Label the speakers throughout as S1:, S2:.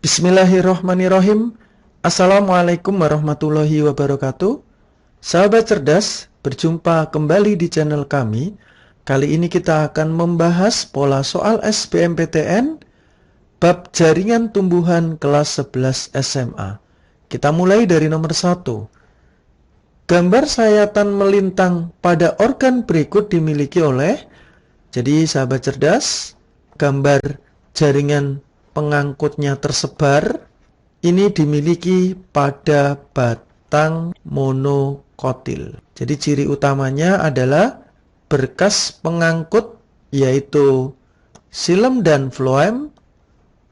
S1: Bismillahirrohmanirrohim. Assalamualaikum warahmatullahi wabarakatuh. Sahabat cerdas, berjumpa kembali di channel kami. Kali ini kita akan membahas pola soal SBMPTN bab jaringan tumbuhan kelas 11 SMA. Kita mulai dari nomor 1. Gambar sayatan melintang pada organ berikut dimiliki oleh. Jadi sahabat cerdas, gambar jaringan pengangkutnya tersebar ini dimiliki pada batang monokotil. Jadi ciri utamanya adalah berkas pengangkut yaitu xilem dan floem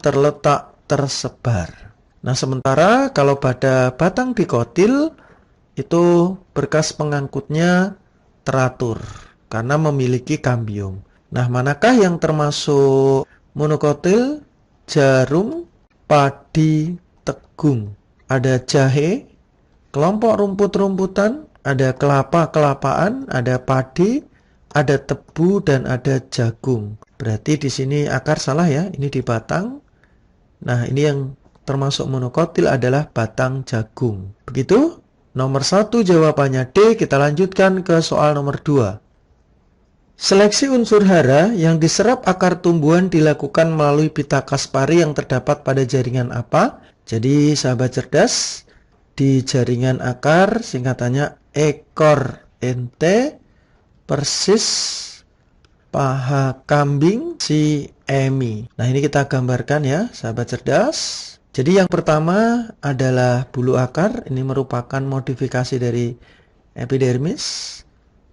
S1: terletak tersebar. Nah, sementara kalau pada batang dikotil itu berkas pengangkutnya teratur karena memiliki kambium. Nah, manakah yang termasuk monokotil? Jarum, padi, tegung. Ada jahe, kelompok rumput-rumputan, ada kelapa-kelapaan, ada padi, ada tebu, dan ada jagung. Berarti di sini akar salah ya, ini di batang. Nah, ini yang termasuk monokotil adalah batang jagung. Begitu? Nomor 1 jawabannya D. Kita lanjutkan ke soal nomor 2. Seleksi unsur hara yang diserap akar tumbuhan dilakukan melalui pita Kaspari yang terdapat pada jaringan apa? Jadi sahabat cerdas, di jaringan akar singkatannya ekor ente persis paha kambing si Emi. Nah, ini kita gambarkan ya sahabat cerdas. Jadi yang pertama adalah bulu akar, ini merupakan modifikasi dari epidermis.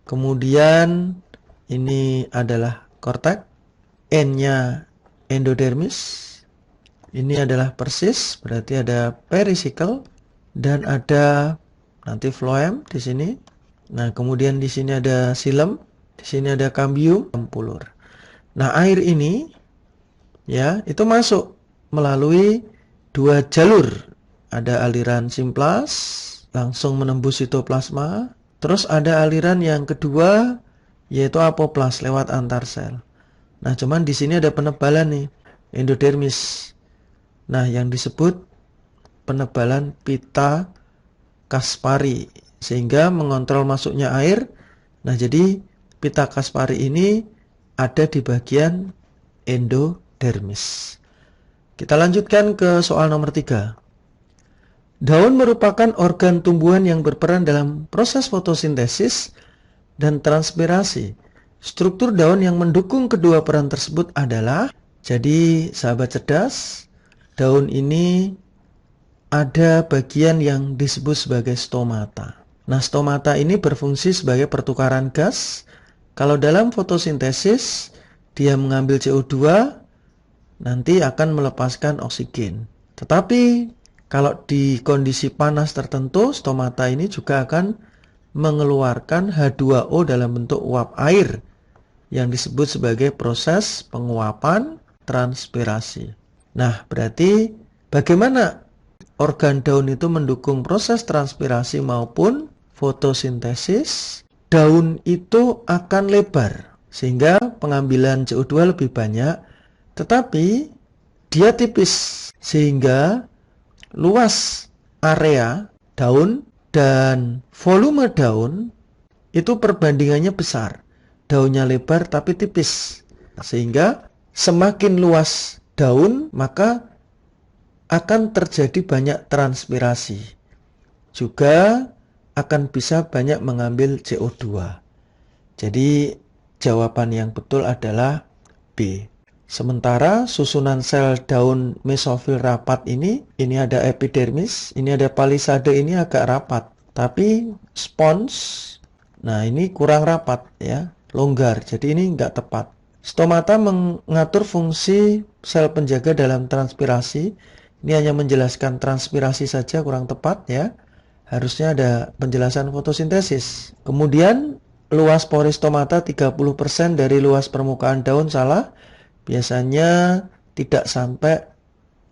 S1: Kemudian ini adalah kortek, N-nya endodermis. Ini adalah persis, berarti ada pericycle dan ada nanti floem di sini. Nah, kemudian di sini ada xilem, di sini ada kambium, tempulur. Nah, air ini ya, itu masuk melalui dua jalur. Ada aliran simplas langsung menembus sitoplasma, terus ada aliran yang kedua yaitu apoplas lewat antar sel. Nah, cuman di sini ada penebalan nih, endodermis. Nah, yang disebut penebalan pita Kaspari sehingga mengontrol masuknya air. Nah, jadi pita Kaspari ini ada di bagian endodermis. Kita lanjutkan ke soal nomor 3. Daun merupakan organ tumbuhan yang berperan dalam proses fotosintesis dan transpirasi. Struktur daun yang mendukung kedua peran tersebut adalah, jadi sahabat cerdas, daun ini ada bagian yang disebut sebagai stomata. Nah, stomata ini berfungsi sebagai pertukaran gas. Kalau dalam fotosintesis, dia mengambil CO2, nanti akan melepaskan oksigen. Tetapi, kalau di kondisi panas tertentu, stomata ini juga akan mengeluarkan H2O dalam bentuk uap air yang disebut sebagai proses penguapan transpirasi. Nah, berarti bagaimana organ daun itu mendukung proses transpirasi maupun fotosintesis? Daun itu akan lebar sehingga pengambilan CO2 lebih banyak, tetapi dia tipis sehingga luas area daun dan volume daun itu perbandingannya besar. Daunnya lebar tapi tipis. Sehingga semakin luas daun maka akan terjadi banyak transpirasi. Juga akan bisa banyak mengambil CO2. Jadi jawaban yang betul adalah B. Sementara susunan sel daun mesofil rapat ini ada epidermis, ini ada palisade, ini agak rapat. Tapi spons, nah ini kurang rapat ya, longgar. Jadi ini enggak tepat. Stomata mengatur fungsi sel penjaga dalam transpirasi. Ini hanya menjelaskan transpirasi saja, kurang tepat ya. Harusnya ada penjelasan fotosintesis. Kemudian luas pori stomata 30% dari luas permukaan daun, salah. Biasanya tidak sampai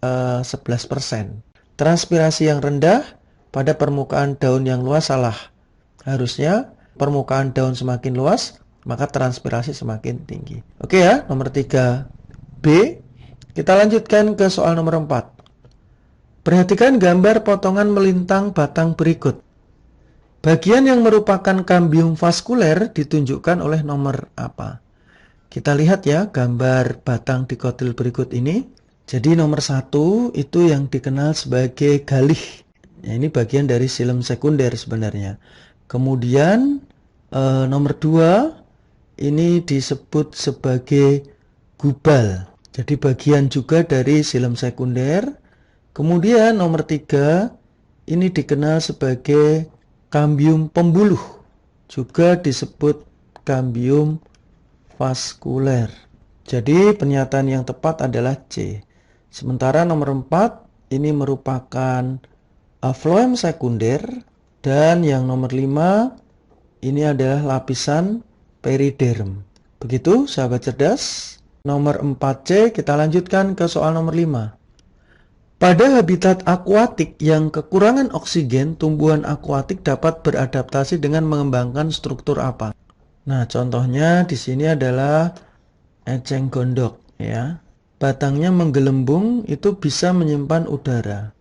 S1: 11%. Transpirasi yang rendah pada permukaan daun yang luas, salah. Harusnya permukaan daun semakin luas, maka transpirasi semakin tinggi. Oke ya, nomor 3B. Kita lanjutkan ke soal nomor 4. Perhatikan gambar potongan melintang batang berikut. Bagian yang merupakan kambium vaskuler ditunjukkan oleh nomor apa? Kita lihat ya gambar batang dikotil berikut ini. Jadi nomor 1 itu yang dikenal sebagai galih. Ya, ini bagian dari silem sekunder sebenarnya. Kemudian nomor 2 ini disebut sebagai gubal. Jadi bagian juga dari silem sekunder. Kemudian nomor 3 ini dikenal sebagai kambium pembuluh, juga disebut kambium vaskuler. Jadi pernyataan yang tepat adalah C. Sementara nomor 4 ini merupakan floem sekunder, dan yang nomor 5 ini adalah lapisan periderm. Begitu sahabat cerdas. Nomor 4C kita lanjutkan ke soal nomor 5. Pada habitat akuatik yang kekurangan oksigen, tumbuhan akuatik dapat beradaptasi dengan mengembangkan struktur apa? Nah, contohnya di sini adalah eceng gondok ya. Batangnya menggelembung, itu bisa menyimpan udara.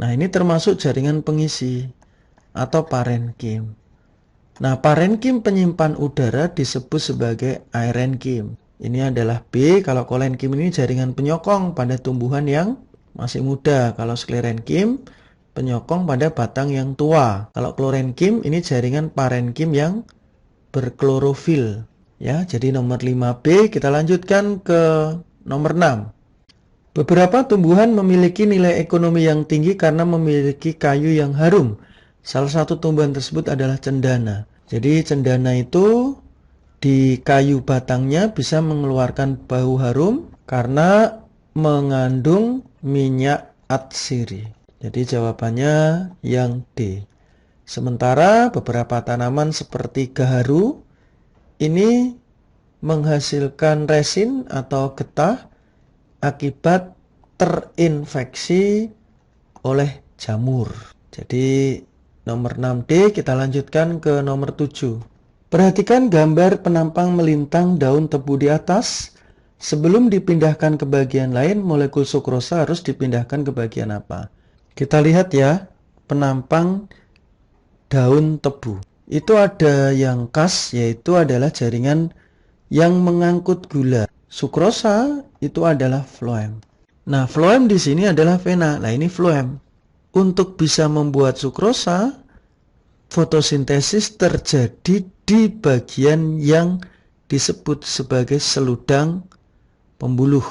S1: Nah, ini termasuk jaringan pengisi atau parenkim. Nah, parenkim penyimpan udara disebut sebagai aerenkim. Ini adalah B. Kalau kolenkim ini jaringan penyokong pada tumbuhan yang masih muda. Kalau sklerenkim penyokong pada batang yang tua. Kalau klorenkim ini jaringan parenkim yang berklorofil. Ya, jadi nomor 5B. Kita lanjutkan ke nomor 6. Beberapa tumbuhan memiliki nilai ekonomi yang tinggi karena memiliki kayu yang harum. Salah satu tumbuhan tersebut adalah cendana. Jadi cendana itu di kayu batangnya bisa mengeluarkan bau harum karena mengandung minyak atsiri. Jadi jawabannya yang D. Sementara beberapa tanaman seperti gaharu ini menghasilkan resin atau getah akibat terinfeksi oleh jamur. Jadi nomor 6D kita lanjutkan ke nomor 7. Perhatikan gambar penampang melintang daun tebu di atas. Sebelum dipindahkan ke bagian lain, molekul sukrosa harus dipindahkan ke bagian apa? Kita lihat ya, penampang daun tebu. Itu ada yang khas, yaitu adalah jaringan yang mengangkut gula. Sukrosa itu adalah floem. Nah, floem di sini adalah vena. Nah, ini floem. Untuk bisa membuat sukrosa, fotosintesis terjadi di bagian yang disebut sebagai seludang pembuluh.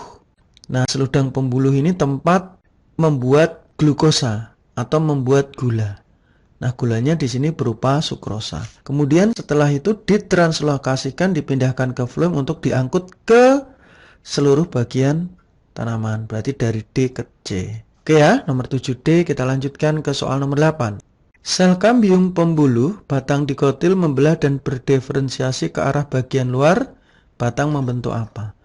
S1: Nah, seludang pembuluh ini tempat membuat glukosa atau membuat gula. Nah, gulanya di sini berupa sukrosa. Kemudian setelah itu ditranslokasikan, dipindahkan ke floem untuk diangkut ke seluruh bagian tanaman. Berarti dari D ke C. Oke ya, nomor 7D kita lanjutkan ke soal nomor 8. Sel kambium pembuluh, batang dikotil membelah dan berdiferensiasi ke arah bagian luar, batang membentuk apa?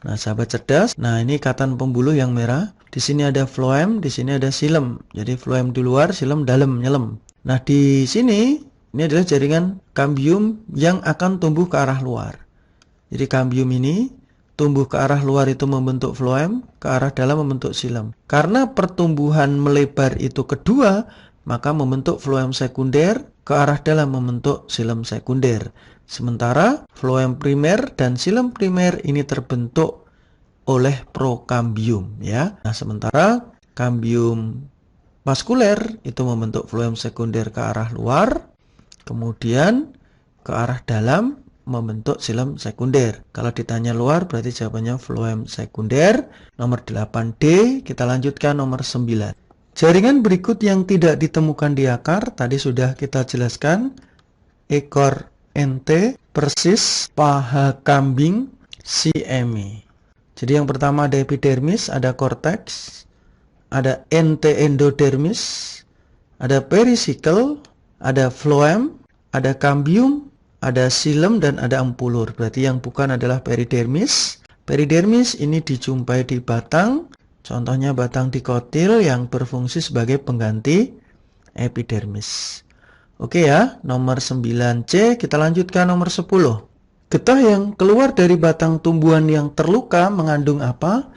S1: Nah, sahabat cerdas, nah ini ikatan pembuluh yang merah. Di sini ada floem, di sini ada silem. Jadi floem di luar, silem dalam, nyelem. Nah, di sini ini adalah jaringan kambium yang akan tumbuh ke arah luar. Jadi kambium ini tumbuh ke arah luar itu membentuk floem, ke arah dalam membentuk silem. Karena pertumbuhan melebar itu kedua, maka membentuk floem sekunder, ke arah dalam membentuk silem sekunder. Sementara floem primer dan silem primer ini terbentuk oleh prokambium ya. Nah, sementara kambium vaskuler itu membentuk floem sekunder ke arah luar, kemudian ke arah dalam membentuk silem sekunder. Kalau ditanya luar berarti jawabannya floem sekunder. Nomor 8D, kita lanjutkan nomor 9. Jaringan berikut yang tidak ditemukan di akar, tadi sudah kita jelaskan. Ekor ente, persis, paha kambing, CME. Jadi yang pertama ada epidermis, ada korteks, ada ente endodermis, ada perisikkel, ada floem, ada kambium, ada silem, dan ada ampulur. Berarti yang bukan adalah peridermis. Peridermis ini dijumpai di batang, contohnya batang dikotil yang berfungsi sebagai pengganti epidermis. Oke ya, nomor 9C, kita lanjutkan nomor 10. Getah yang keluar dari batang tumbuhan yang terluka mengandung apa?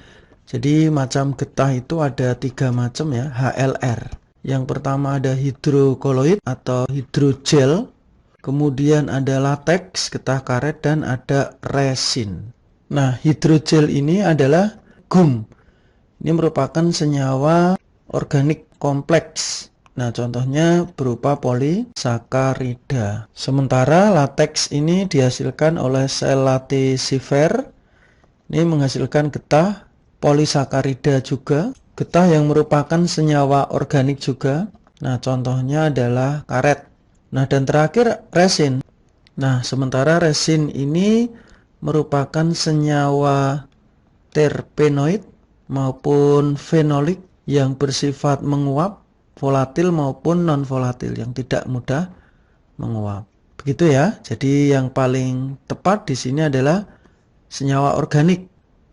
S1: Jadi macam getah itu ada 3 macam ya, HLR. Yang pertama ada hidrokoloid atau hidrogel, kemudian ada latex, getah karet, dan ada resin. Nah, hidrogel ini adalah gum. Ini merupakan senyawa organik kompleks. Nah, contohnya berupa polisakarida. Sementara latex ini dihasilkan oleh sel lactifer. Ini menghasilkan getah polisakarida juga. Getah yang merupakan senyawa organik juga. Nah, contohnya adalah karet. Nah, dan terakhir resin. Nah, sementara resin ini merupakan senyawa terpenoid maupun fenolik yang bersifat menguap, volatil maupun non-volatil yang tidak mudah menguap. Begitu ya. Jadi yang paling tepat di sini adalah senyawa organik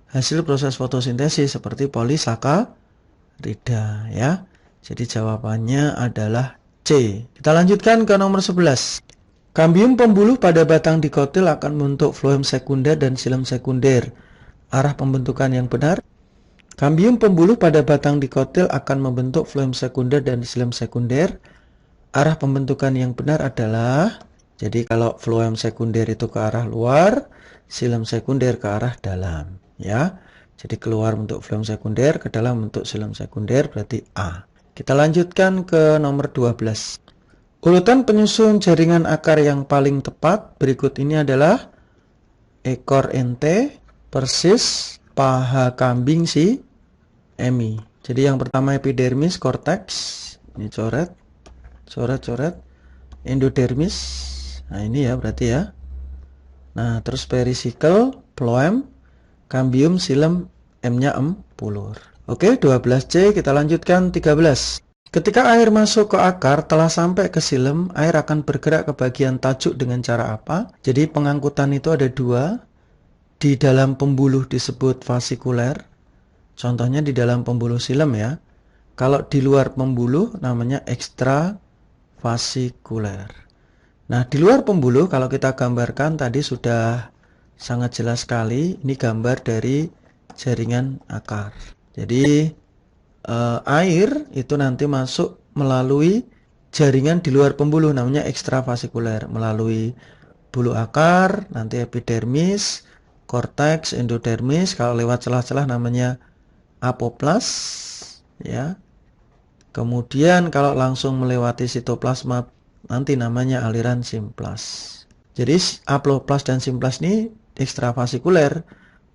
S1: hasil proses fotosintesis seperti polisakarida ya. Jadi jawabannya adalah C. Kita lanjutkan ke nomor 11. Kambium pembuluh pada batang dikotil akan membentuk floem sekunder dan silem sekunder. Arah pembentukan yang benar. Kambium pembuluh pada batang dikotil akan membentuk floem sekunder dan silem sekunder. Arah pembentukan yang benar adalah, jadi kalau floem sekunder itu ke arah luar, silem sekunder ke arah dalam, ya. Jadi keluar bentuk floem sekunder, ke dalam bentuk silem sekunder, berarti A. Kita lanjutkan ke nomor 12. Urutan penyusun jaringan akar yang paling tepat berikut ini adalah ekor ente, persis, paha kambing si Emi. Jadi yang pertama epidermis, korteks, ini coret, endodermis. Nah ini ya berarti ya. Nah terus perisikel, phloem, kambium, silem, M-nya empulur. Oke, 12C, kita lanjutkan 13. Ketika air masuk ke akar telah sampai ke silem, air akan bergerak ke bagian tajuk dengan cara apa? Jadi pengangkutan itu ada 2. Di dalam pembuluh disebut fasikuler. Contohnya di dalam pembuluh silem ya. Kalau di luar pembuluh namanya ekstravasikuler. Nah, di luar pembuluh kalau kita gambarkan tadi sudah sangat jelas sekali. Ini gambar dari jaringan akar. Jadi air itu nanti masuk melalui jaringan di luar pembuluh namanya ekstravasikuler. Melalui bulu akar, nanti epidermis, korteks, endodermis. Kalau lewat celah-celah namanya apoplas ya. Kemudian kalau langsung melewati sitoplasma nanti namanya aliran simplas. Jadi apoplas dan simplas ini ekstravasikuler,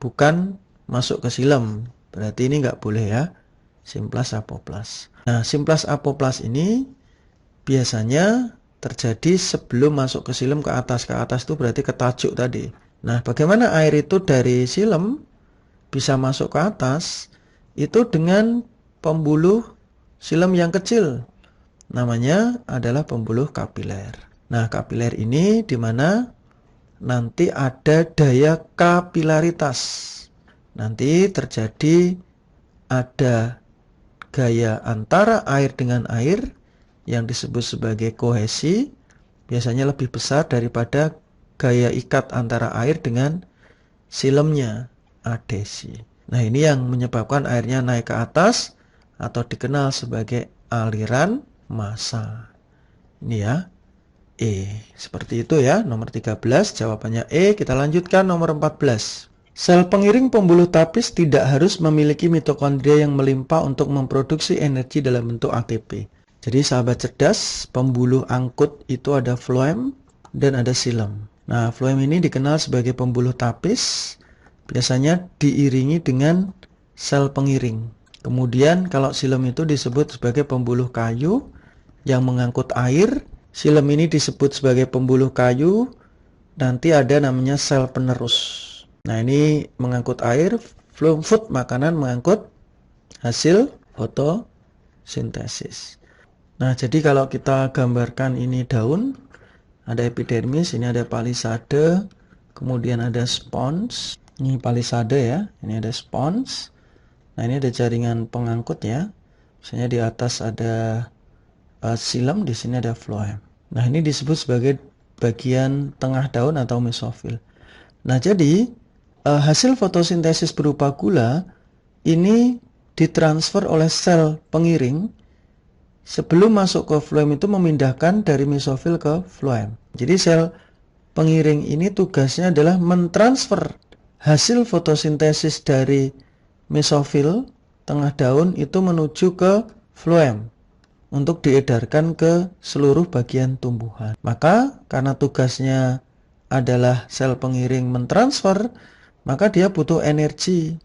S1: bukan masuk ke silem. Berarti ini nggak boleh ya. Simplas apoplas. Nah, simplas apoplas ini biasanya terjadi sebelum masuk ke silem ke atas. Ke atas itu berarti ke tajuk tadi. Nah, bagaimana air itu dari silem bisa masuk ke atas? Itu dengan pembuluh silem yang kecil. Namanya adalah pembuluh kapiler. Nah, kapiler ini di mana nanti ada daya kapilaritas. Nanti terjadi ada gaya antara air dengan air yang disebut sebagai kohesi. Biasanya lebih besar daripada gaya ikat antara air dengan silemnya, adesi. Nah, ini yang menyebabkan airnya naik ke atas atau dikenal sebagai aliran massa. Ini ya, E. Seperti itu ya, nomor 13 jawabannya E. Kita lanjutkan nomor 14. Sel pengiring pembuluh tapis tidak harus memiliki mitokondria yang melimpah untuk memproduksi energi dalam bentuk ATP. Jadi sahabat cerdas, pembuluh angkut itu ada floem dan ada silem. Nah, floem ini dikenal sebagai pembuluh tapis. Biasanya diiringi dengan sel pengiring. Kemudian kalau silem itu disebut sebagai pembuluh kayu yang mengangkut air. Silem ini disebut sebagai pembuluh kayu. Nanti ada namanya sel penerus. Nah, ini mengangkut air. Phloem food makanan mengangkut hasil fotosintesis. Nah, jadi kalau kita gambarkan ini daun, ada epidermis, ini ada palisade, kemudian ada spons. Ini palisade ya, ini ada spons. Nah, ini ada jaringan pengangkut ya. Misalnya di atas ada silem, di sini ada phloem. Nah, ini disebut sebagai bagian tengah daun atau mesofil. Nah, jadi hasil fotosintesis berupa gula ini ditransfer oleh sel pengiring sebelum masuk ke floem itu memindahkan dari mesofil ke floem. Jadi sel pengiring ini tugasnya adalah mentransfer hasil fotosintesis dari mesofil tengah daun itu menuju ke floem untuk diedarkan ke seluruh bagian tumbuhan. Maka karena tugasnya adalah sel pengiring mentransfer, maka dia butuh energi.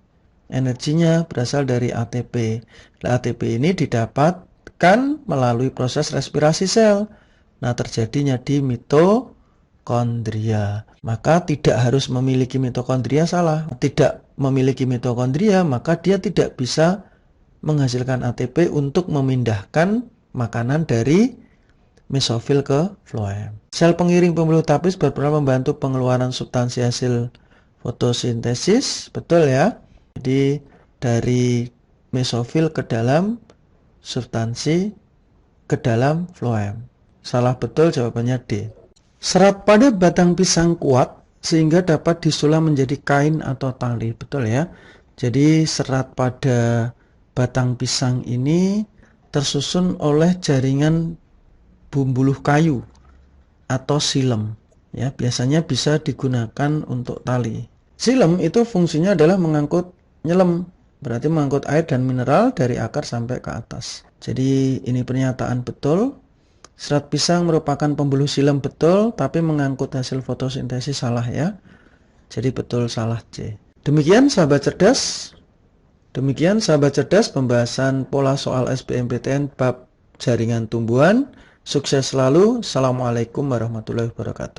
S1: Energinya berasal dari ATP. ATP ini didapatkan melalui proses respirasi sel. Nah, terjadinya di mitokondria. Maka tidak harus memiliki mitokondria, salah. Tidak memiliki mitokondria, maka dia tidak bisa menghasilkan ATP untuk memindahkan makanan dari mesofil ke floem. Sel pengiring pembuluh tapis berperan membantu pengeluaran substansi hasil fotosintesis, betul ya? Jadi dari mesofil ke dalam substansi ke dalam floem. Salah betul, jawabannya D. Serat pada batang pisang kuat sehingga dapat disulam menjadi kain atau tali, betul ya? Jadi serat pada batang pisang ini tersusun oleh jaringan bumbuluh kayu atau silem. Ya, biasanya bisa digunakan untuk tali. Silem itu fungsinya adalah nyelam, berarti mengangkut air dan mineral dari akar sampai ke atas. Jadi ini pernyataan betul. Serat pisang merupakan pembuluh silem, betul, tapi mengangkut hasil fotosintesis, salah ya. Jadi betul, salah C. Demikian sahabat cerdas pembahasan pola soal SBMPTN bab jaringan tumbuhan. Sukses selalu. Assalamualaikum warahmatullahi wabarakatuh.